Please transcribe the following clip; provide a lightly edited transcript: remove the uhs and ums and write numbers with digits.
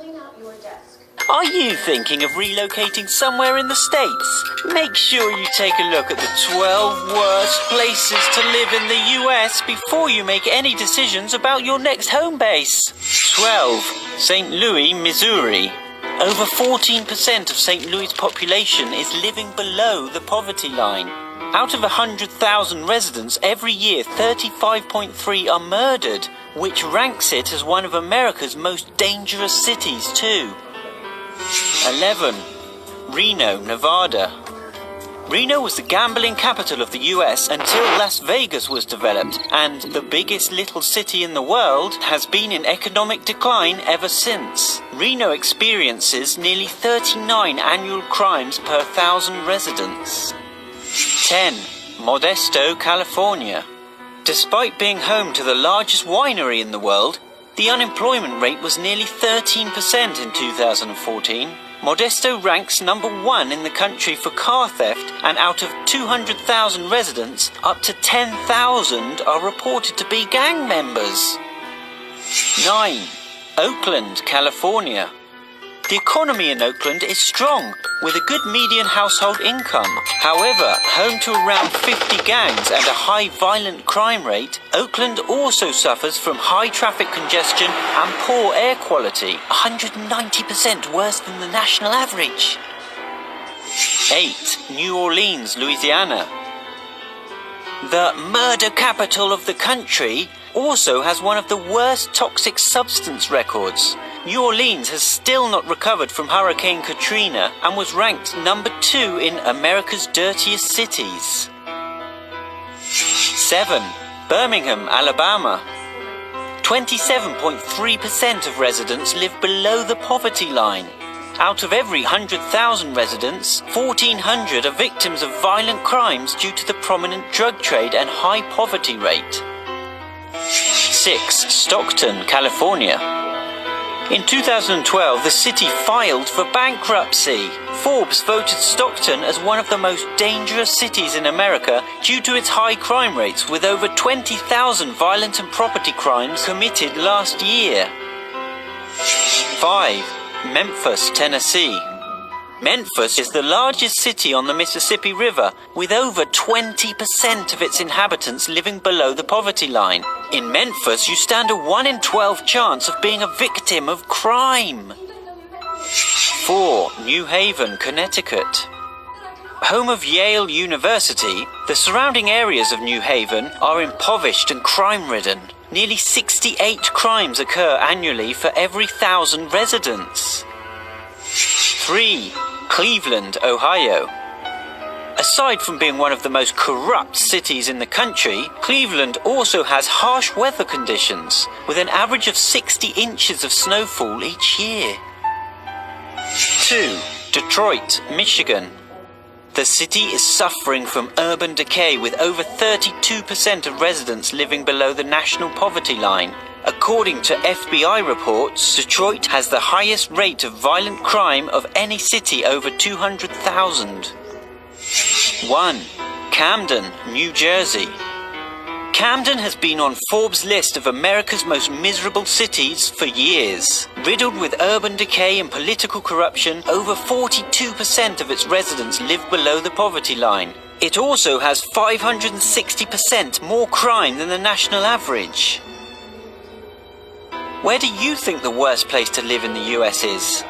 clean out your desk. Are you thinking of relocating somewhere in the States? Make sure you take a look at the 12 worst places to live in the US before you make any decisions about your next home base. 12. St. Louis, Missouri. Over 14% of St. Louis' population is living below the poverty line. Out of 100,000 residents every year, 35.3 are murdered, which ranks it as one of America's most dangerous cities too. 11. Reno, Nevada. Reno was the gambling capital of the US until Las Vegas was developed, and the biggest little city in the world has been in economic decline ever since. Reno experiences nearly 39 annual crimes per 1,000 residents. 10. Modesto, California. Despite being home to the largest winery in the world, the unemployment rate was nearly 13% in 2014. Modesto ranks number 1 in the country for car theft, and out of 200,000 residents, up to 10,000 are reported to be gang members. 9. Oakland, California. The economy in Oakland is strong, with a good median household income. However, home to around 50 gangs and a high violent crime rate, Oakland also suffers from high traffic congestion and poor air quality, 190% worse than the national average. 8. New Orleans, Louisiana. The murder capital of the country also has one of the worst toxic substance records. New Orleans has still not recovered from Hurricane Katrina and was ranked number 2 in America's dirtiest cities. 7. Birmingham, Alabama. 27.3% of residents live below the poverty line. Out of every 100,000 residents, 1,400 are victims of violent crimes due to the prominent drug trade and high poverty rate. 6. Stockton, California. In 2012, the city filed for bankruptcy. Forbes voted Stockton as one of the most dangerous cities in America due to its high crime rates, with over 20,000 violent and property crimes committed last year. 5. Memphis, Tennessee. Memphis is the largest city on the Mississippi River, with over 20% of its inhabitants living below the poverty line. In Memphis, you stand a 1 in 12 chance of being a victim of crime. 4. New Haven, Connecticut. Home of Yale University, the surrounding areas of New Haven are impoverished and crime-ridden. Nearly 68 crimes occur annually for every 1,000 residents. 3. Cleveland, Ohio. Aside from being one of the most corrupt cities in the country, Cleveland also has harsh weather conditions, with an average of 60 inches of snowfall each year. 2. Detroit, Michigan. The city is suffering from urban decay, with over 32% of residents living below the national poverty line. According to FBI reports, Detroit has the highest rate of violent crime of any city over 200,000. 1. Camden, New Jersey. Camden has been on Forbes' list of America's most miserable cities for years. Riddled with urban decay and political corruption, over 42% of its residents live below the poverty line. It also has 560% more crime than the national average. Where do you think the worst place to live in the US is?